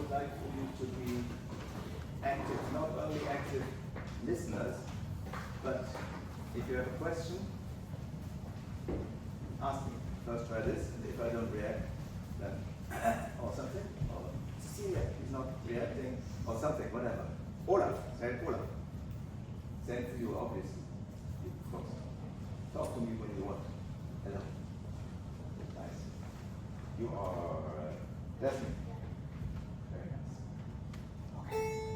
would like for you to be active, not only active listeners, but if you have a question, ask me. First try this, and if I don't react, then or something, or Cecilia is not reacting, or something, whatever. Olaf, say Olaf. Same to you, obviously. Of course. Talk to me when you want. Hello. Nice. You are pleasant. Very nice. Okay.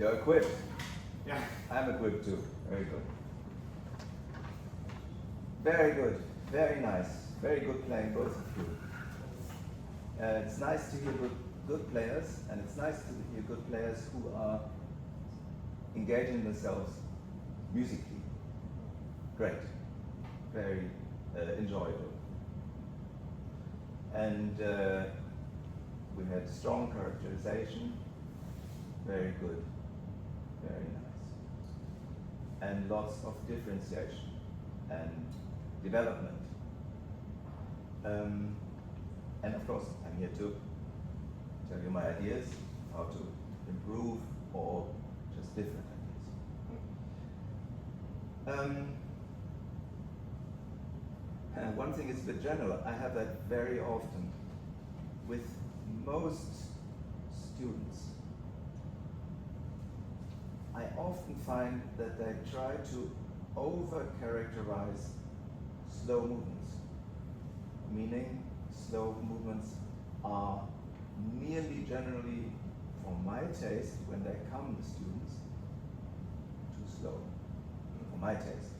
You're equipped. Yeah. I'm equipped too. Very good. Very good. Very nice. Very good playing, both of you. It's nice to hear good players, and it's nice to hear good players who are engaging themselves musically. Great. Very enjoyable. And we had strong characterization. Very good. Very nice. And lots of differentiation and development. And of course, I'm here to tell you my ideas, how to improve or just different ideas. And one thing is a bit general. I have that very often with most students. I often find that they try to over-characterize slow movements, meaning slow movements are nearly generally, for my taste, when they come, the students, too slow, for my taste.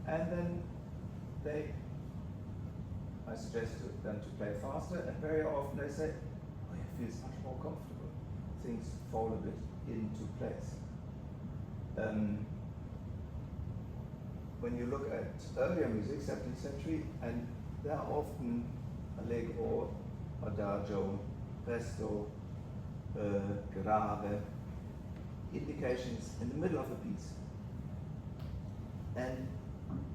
And then I suggest to them to play faster, and very often they say, oh, it feels much more comfortable. Things fall a bit into place. When you look at earlier music, 17th century, and there are often allegro, adagio, presto, grave, indications in the middle of a piece. And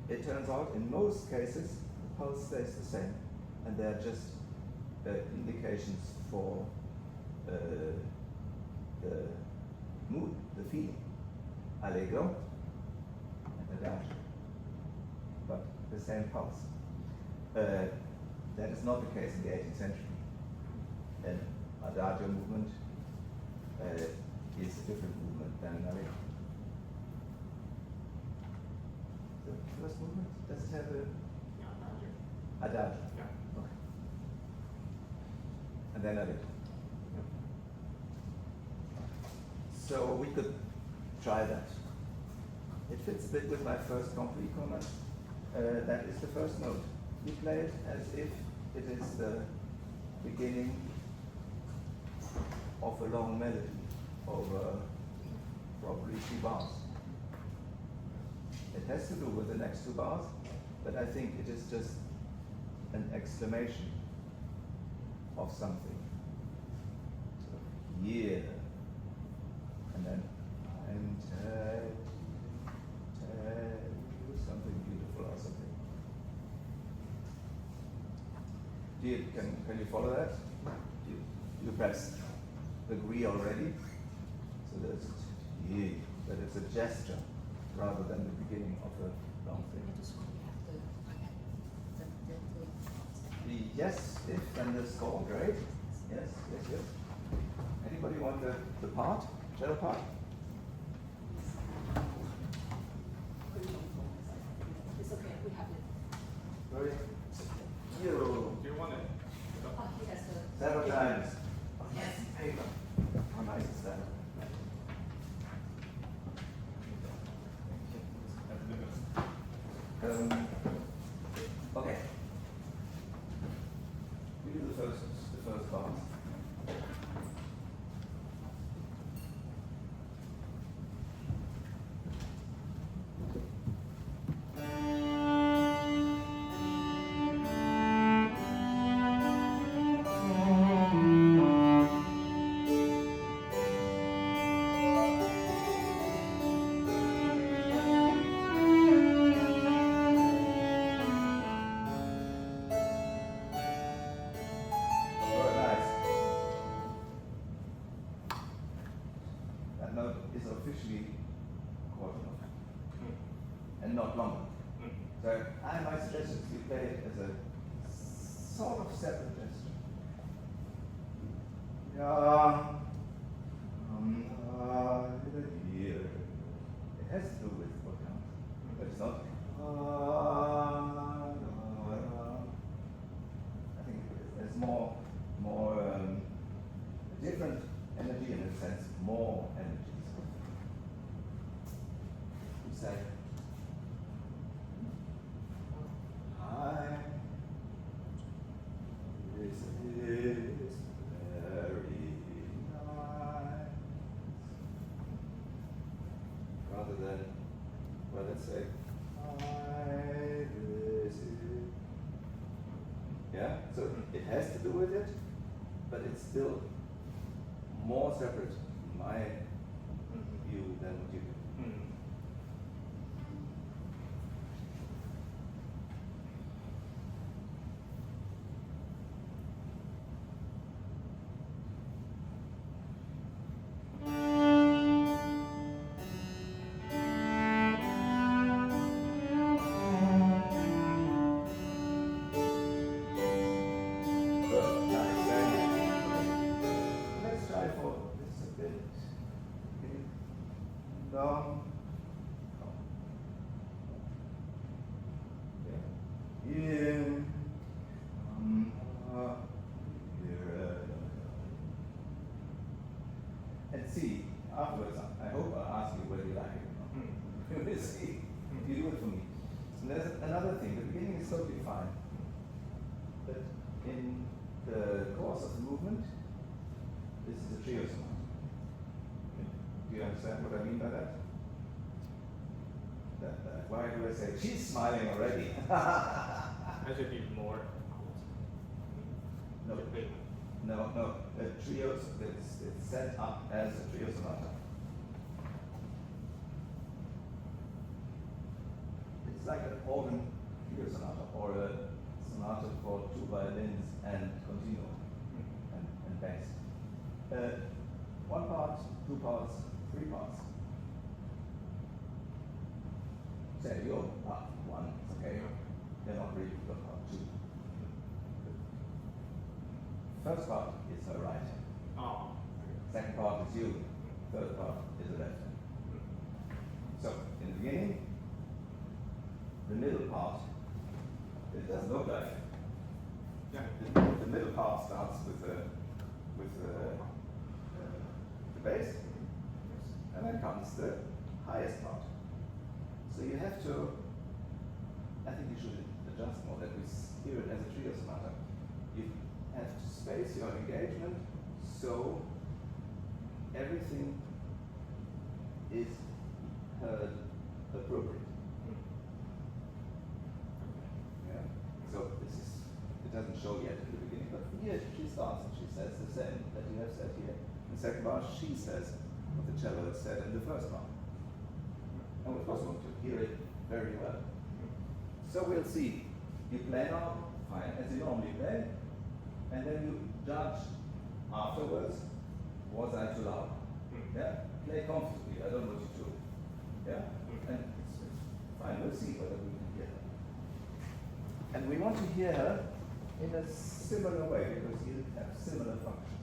it turns out in most cases the pulse stays the same, and they're just indications for the mood, the feeling. Allegro and adagio, but the same pulse. That is not the case in the 18th century. An adagio movement is a different movement than an allegro. The first movement, does it have a adagio? Yeah. Okay. And then allegro. So we could try that. It fits a bit with my first complete comment. That is the first note. We play it as if it is the beginning of a long melody over probably 2 bars. It has to do with the next 2 bars, but I think it is just an exclamation of something. Yeah. And then I'm tell you something beautiful or something. Can you follow that? You perhaps agree already? So there's that it's a gesture rather than the beginning of a long thing. Yes, if and the score, great. Yes. Anybody want the part? Cello part? It's okay, we have it. Very. Do you want it? Oh, he has the. Several times. Yes. There you go. How nice is that? Okay. We do the first part. Officially quarter note and not longer. So my suggestion is we play it as a sort of separate gesture. It has to do with what counts, but it's not. I think there's more different energy in a sense, more energies. You say, hi, this is very nice. Rather than, well, let's say, hi, this is. Yeah, so it has to do with it, but it's still more separate in my view than what you do. Good, nice, very nice. Let's try for this a bit. Long. Yeah. In. Here. And see, afterwards, I hope I'll ask you whether you like it or not. We'll see. You do it for me. And there's another thing. The beginning is totally fine. But in the course of the movement, this is a trio sonata. Do you understand what I mean by that? Why do I say she's smiling already? I should be more. No. No. A trio, it's set up as a trio sonata. It's like an organ trio sonata or a sonata for two violins and continuo and bass. One part, two parts, three parts. Serio, part one, okay. They're not really for part two. First part is her right hand. Oh. Second part is you. Third part is the left hand. So, in the beginning, the middle part, it doesn't look like it. Yeah. The middle part starts with the bass, and then comes the highest part. So you have to, I think you should adjust more that we hear it as a trio sonata. You have to space your engagement so everything is heard appropriate. Yeah. So this is, it doesn't show yet at the beginning, but here she starts and she says the same that you have said here. In the second bar, she says what the cello had said in the first bar. And of course we want to hear it very well. So we'll see. You play now, fine, as you normally play, and then you judge afterwards, was I too loud? Yeah? Play comfortably, I don't want you to. Yeah? And it's fine, we'll see whether we can hear her. And we want to hear her in a similar way because you have similar functions.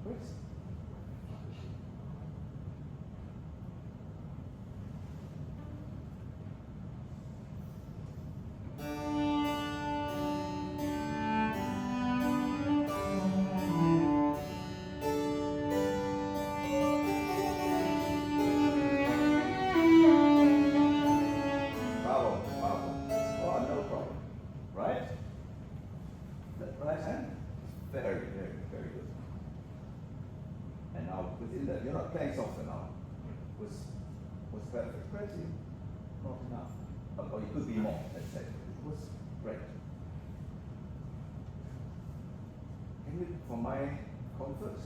Good? Playing softer now was perfect. Pretty not enough. Or it could be more, let's say. It was great. Can you, for my comfort,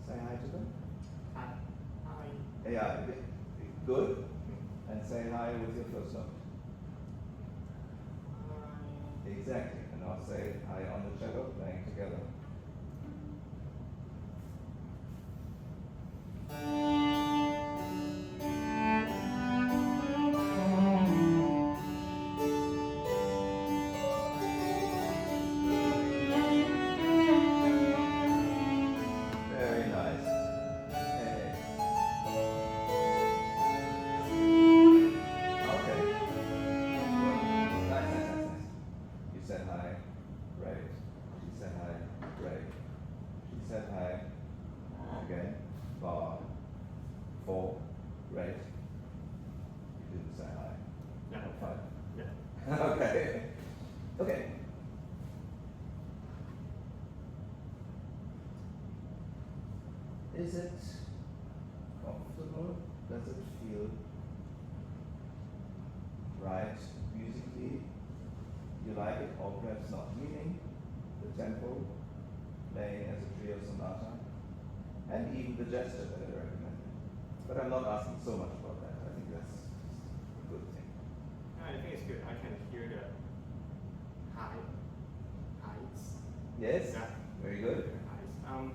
say hi to them? Hi. Yeah, good. And say hi with your first note. Exactly. And I'll say hi on the cello, playing together. said high. Again. Bar. 4. Great. You didn't say high. Yeah. Oh, 5. Yeah. Okay. Okay. Is it comfortable? Does it feel right musically? You like it or perhaps not? Meaning the tempo, playing as a trio sonata, and even the gesture that I recommend. But I'm not asking so much about that. I think that's a good thing. Yeah, I think it's good. I can hear the heights. Yes? Yeah. Very good. Heights.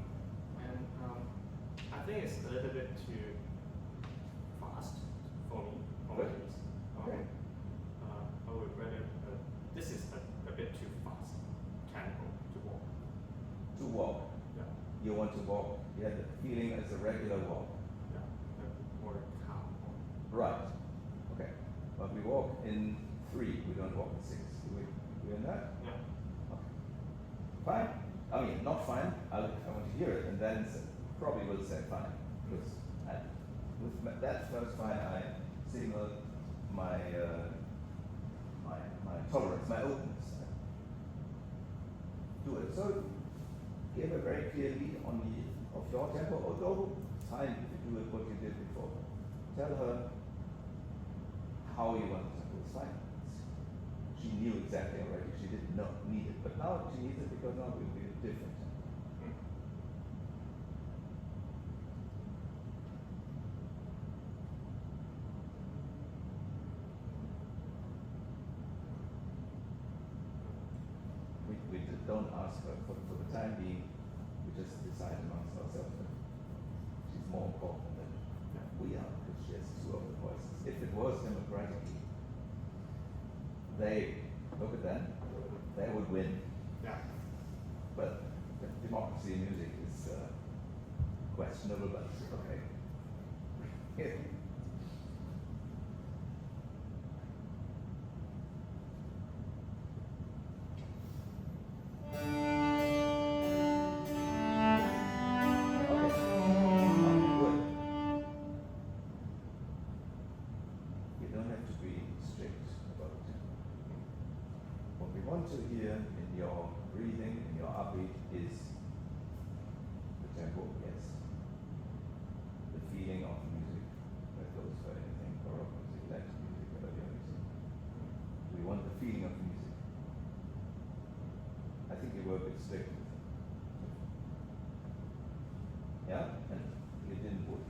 I think it's a little bit too fast for me. Good. Okay. I would rather. This is a bit too fast tempo to walk. To walk. Yeah. You want to walk. You have the feeling as a regular walk. Yeah. More calm. Right. Okay. But we walk in 3. We don't walk in 6. Do we agree on that? Yeah. Okay. Fine. I mean, not fine. I want to hear it, and then probably will say fine. Because with that first fine, I signal my my tolerance, my openness to it. So give a very clear lead on the of your tempo, although it's fine if you do it what you did before. Tell her how you want the tempo. It's fine. She knew exactly already. She didn't need it, but now she needs it because now we'll be different. We don't ask her for the time being. We just decide amongst ourselves that she's more important than we are because she has 2 of the voices. If it was democratically, they look at them, they would win. Yeah. But democracy in music is questionable, but okay. To hear in your breathing, in your upbeat, is the tempo, yes. The feeling of the music that goes for anything, baroque music, Latin music, whatever music. We want the feeling of the music. I think you were a bit strict with it. Yeah? And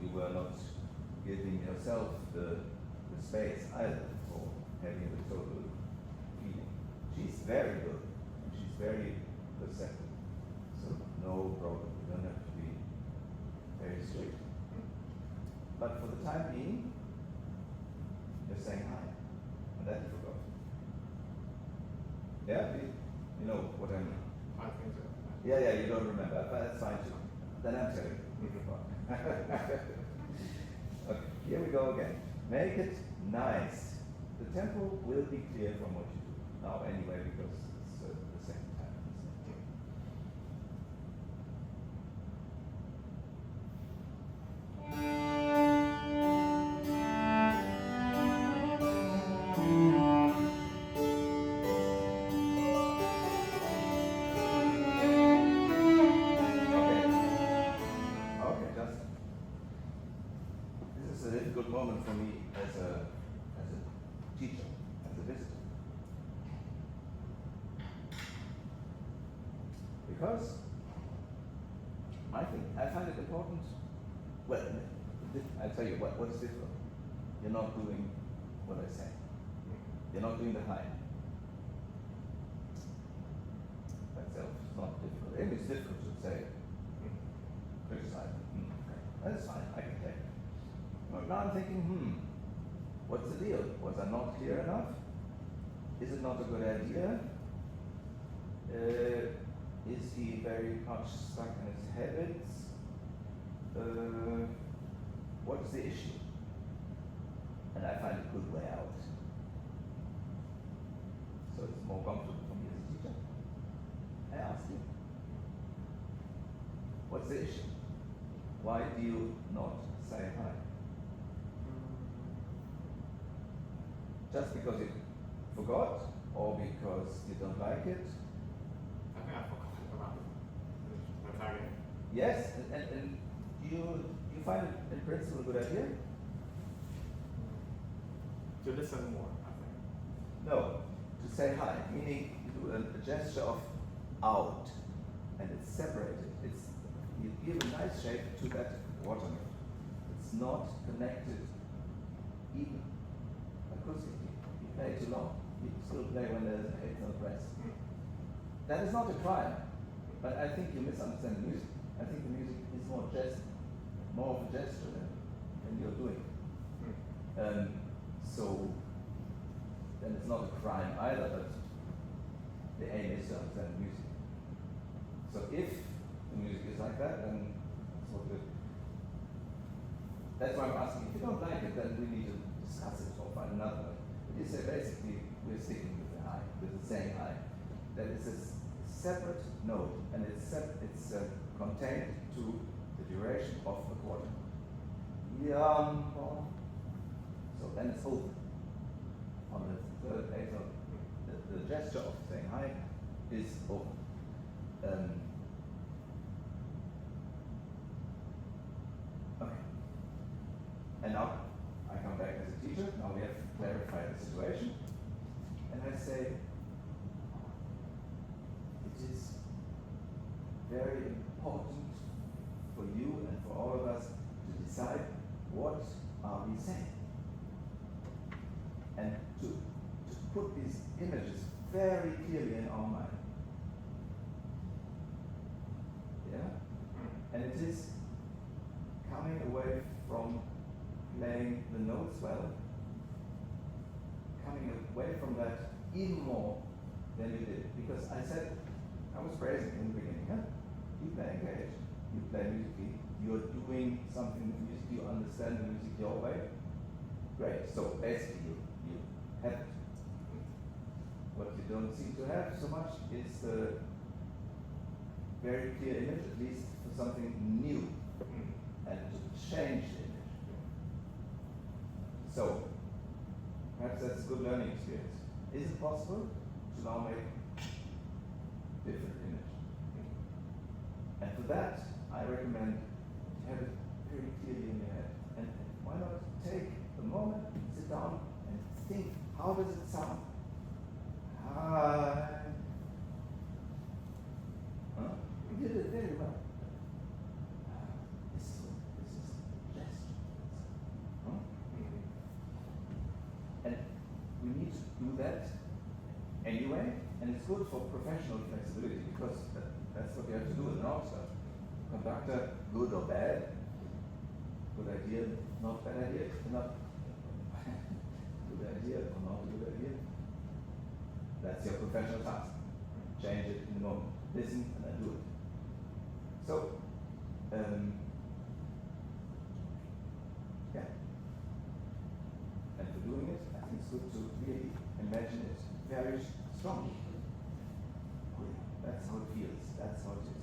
you were not giving yourself the space either for having the total feeling. She's very good, and she's very perceptive, so no problem. You don't have to be very strict. But for the time being, you're saying hi, and that you forgot. Yeah, you know what I mean. I think so. Yeah, you don't remember, but that's fine too. Then I'm telling you, you forgot. Okay, here we go again. Make it nice. The tempo will be clear from what you do. Now, anyway, because it's the second time. Okay, just this is a difficult moment for me as a teacher, as a visitor. Because I find it important. Well, I'll tell you what's difficult. You're not doing what I say. You're not doing the high. That's not difficult. Maybe it's difficult to say, criticize. Okay. That's fine. I can take it. But now I'm thinking, what's the deal? Was I not clear enough? Is it not a good idea? Is he very much stuck in his habits? What is the issue? And I find a good way out. So it's more comfortable for me as a teacher. I ask you, what What's the issue? Why do you not say hi? Just because you forgot, or because you don't like it? I think I forgot about the target. Yes, and you find it in principle a good idea? To listen more, I think. No, to say hi, meaning you do a gesture of out, and it's separated. You give a nice shape to that water note. It's not connected even acoustically. You play too long, you still play when there's an eighth note rest. That is not a crime, but I think you misunderstand the music. I think the music is more of a gesture than you're doing. So then it's not a crime either, but the aim is to understand the music. So if the music is like that, then it's not good. That's why I'm asking. If you don't like it, then we need to discuss it or find another way. But you say basically we're sticking with the high, with the same high. That is a separate note, and it's contained to the duration of the quarter. So then it's open. On the third eighth note, the gesture of saying hi is open. Okay. And now I come back as a teacher. Now we have clarified the situation, and I say it is very important for you and for all of us to decide what are we saying, and to put these images very clearly in our mind. Yeah? And it is coming away from playing the notes well, coming away from that even more than you did. Because I said, I was praising in the beginning, huh? You play engaged, you play musically, you're doing something with music, you understand the music your way. Great, so basically you have it. What you don't seem to have so much is the very clear image, at least for something new, and to change the image. So, perhaps that's a good learning experience. Is it possible to now make different image? And for that, I recommend to have it very clearly in your head. And why not take a moment, sit down, and think, how does it sound? Hi. Huh? You did it very well. This is gesture. Huh? And we need to do that anyway, and it's good for professional flexibility because that's what you have to do with an orchestra. Conductor, good or bad, good idea, not bad idea, not good idea or not a good idea. That's your professional task. Change it in the moment. Listen and then do it. So, yeah. And for doing it, I think it's good to really imagine it very strongly. Oh yeah, that's how it feels. That's how it is.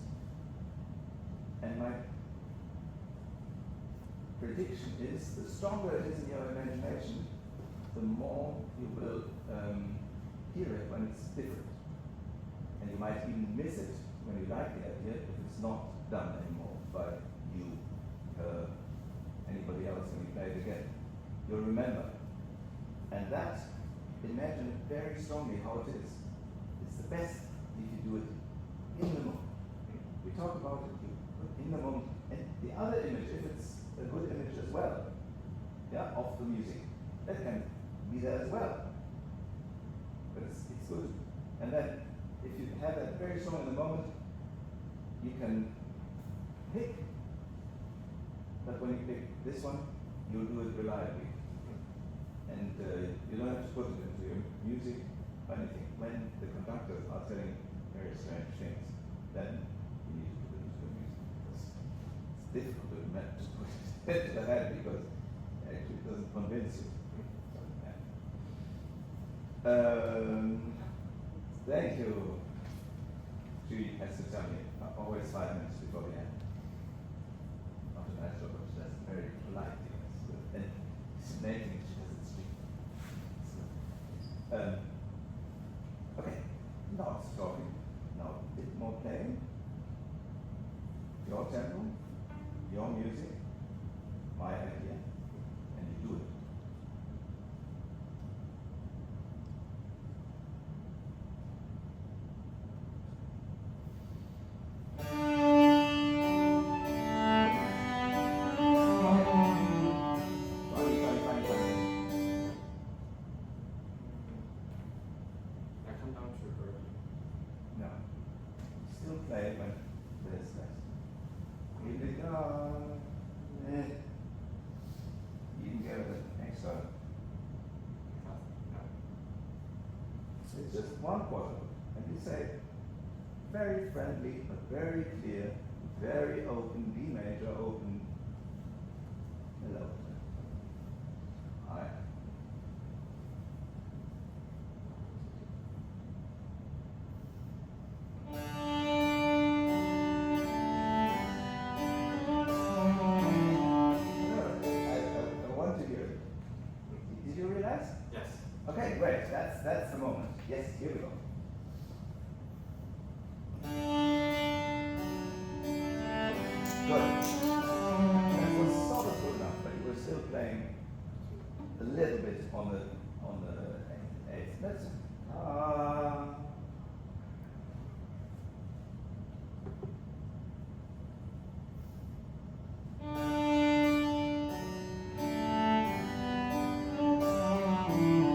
And my prediction is, the stronger it is in your imagination, the more you will hear it when it's different. And you might even miss it when you like the idea if it's not done anymore by you, anybody else when you play it again. You'll remember. And that, imagine it very strongly how it is. It's the best if you do it in the moment. We talk about it in the moment. And the other image, if it's a good image as well, yeah, of the music, that can be there as well. But it's good. And then, if you have that very strong in the moment, you can pick. But when you pick this one, you'll do it reliably. And you don't have to put it into your music or anything. When the conductors are telling very strange things, then you need to put it into the music. It's difficult to put it into the head because actually it doesn't convince you. Thank you. She has to tell me always 5 minutes before the end. natural, but that's very polite. And snaking, she doesn't speak. Okay, now it's talking. Now a bit more playing. Your tempo, your music, my idea, and you do it. I come down too early. No. Still play when there's less. Here we go. You can get an extra. No. It's just one quarter. And you say, very friendly, but very clear, very open, D major open. Hello. Hi. I want to hear it. Did you realize? Yes. Okay, great. That's the moment. Yes, here we go. Good. That was sort of good enough, but you were still playing a little bit on the eighth. That's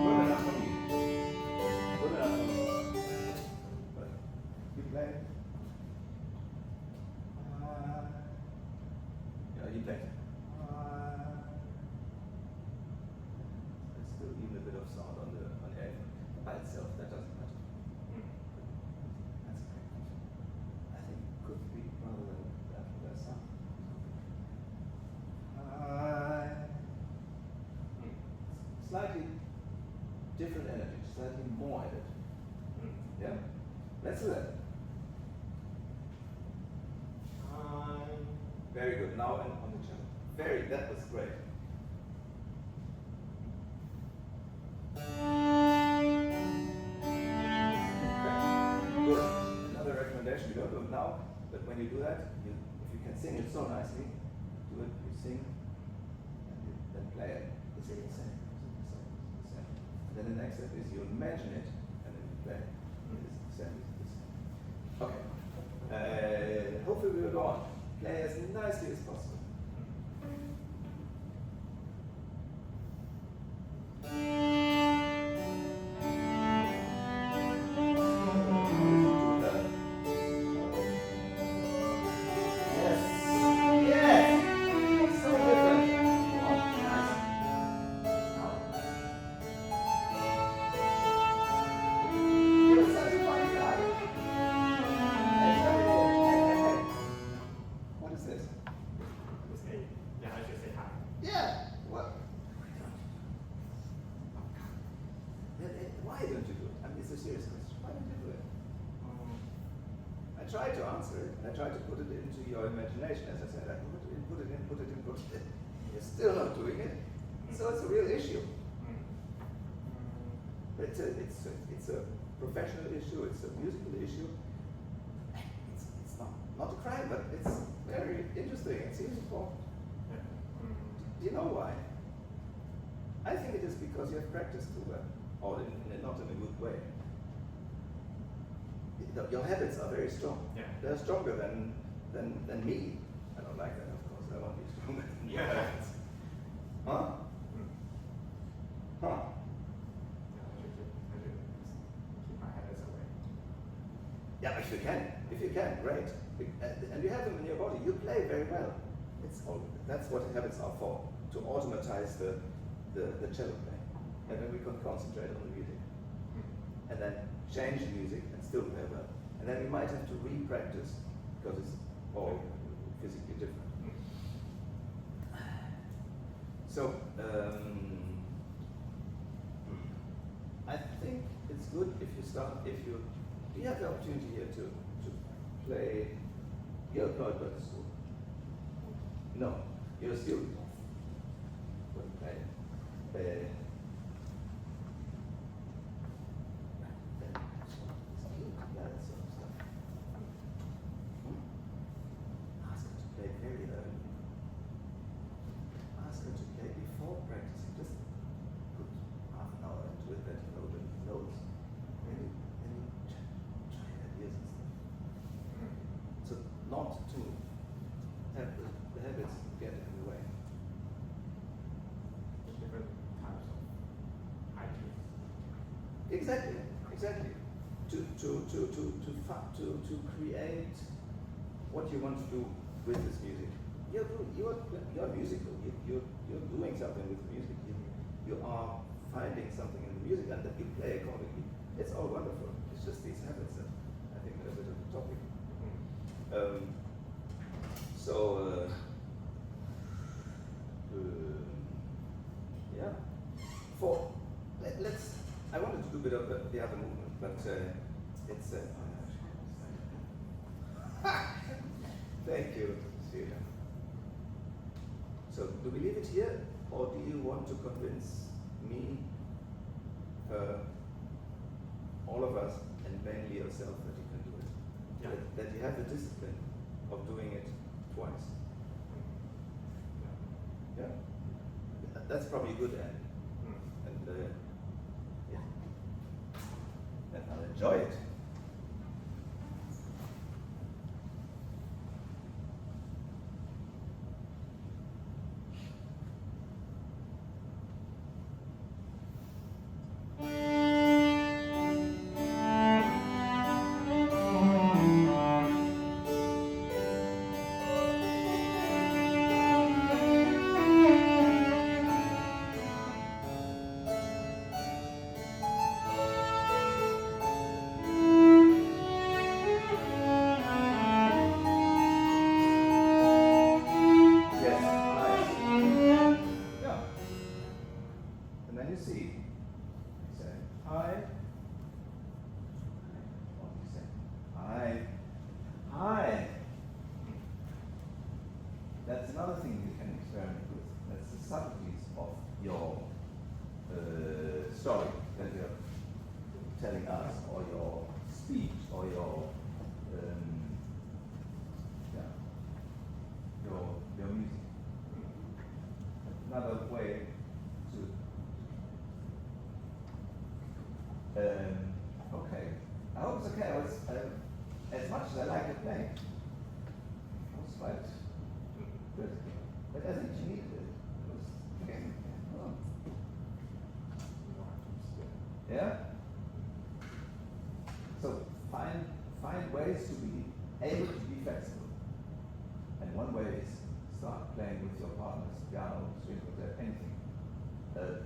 good enough for me. Good enough for me. But you play. Yeah, you play. There's still even a bit of sound on the eighth. By itself, that doesn't matter. That's okay. I think it could be rather than that sound. Slightly different energy, slightly more energy. Yeah? Let's do that. Very good. Now on the cello. That was great. Okay. Good. Another recommendation, you don't do it now, but when you do that, if you can sing it so nicely, do it, you sing, and you then play it. It's the same. And then the next step is you imagine it, and then you play it. It's the same. Okay. Hopefully we will go on. Play as nicely as possible. Yes. Yes. So different. Oh, nice. Now. You're such a funny guy. Hey. What is this? It's A. Yeah, I should say hi. Yeah. What? Why don't you do it? I mean, it's a serious question. Why don't you do it? I tried to answer it. I tried to put it into your imagination. As I said, I put it in. You're still not doing it. So it's a real issue. But it's a professional issue. It's a musical issue. It's not a crime, but it's very interesting. It seems important. Do you know why? I think it is because you have practiced too well, or not in a good way. Your habits are very strong. Yeah. They're stronger than me. I don't like that, of course. I want to be stronger than your Yeah. habits. Huh? Huh? Yeah, I should keep my habits away. Yeah, if you can, great. And you have them in your body. You play very well. That's what habits are for, to automatize the cello playing. And then we can concentrate on the music. And then change the music and still play well. And then we might have to re-practice because it's all physically different. So, I think it's good if you have the opportunity here to play. You're employed by the school. No, you're a student. Okay. That sort of stuff. Ask her to play very early. Ask her to play before practicing. Just put half an hour into it that you know the notes. And you try ideas and stuff. So not to have the habits get in the way. Different types of ideas. Exactly. To create what you want to do with this music. You're musical. You're doing something with the music. You are finding something in the music, and that you play accordingly. It's all wonderful. It's just these habits that I think are a bit of the topic. Yeah. Let's. I wanted to do a bit of the other movement, but it's. Thank you, Celia. So, do we leave it here, or do you want to convince me, her, all of us, and mainly yourself that you can do it? Yeah. That you have the discipline of doing it twice. Yeah? That's probably a good end. And yeah. And I'll enjoy it. That's another thing you can experiment with. That's the subtleties of your story that you're telling us, or your speech, or your music. Another way to okay. I hope it's okay. As much as I like to play, it was quite good. But I think you needed it. It was okay. Oh. Yeah? So find ways to be able to be flexible. And one way is start playing with your partner's piano, strings, whatever, anything. And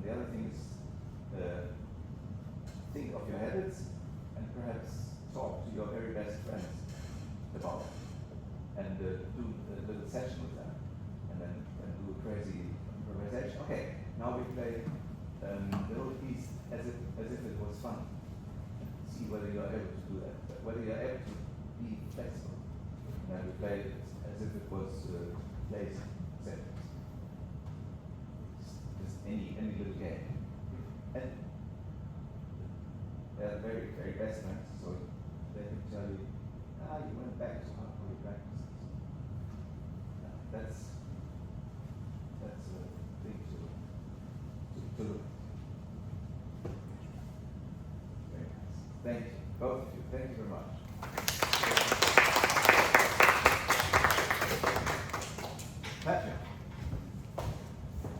the other thing is think of your habits and perhaps talk to your very best friends about it. And do a little session with them. And then do a crazy improvisation. Okay, now we play the whole piece as if it was fun. See whether you're able to do that, whether you're able to be flexible. And then we play it as if it was plays sentence. Just any little game. And they're very, very best friends, so they can tell you, you went back to how you practiced. That's a thing to look at. Very nice. Thank you, both of you. Thank you very much.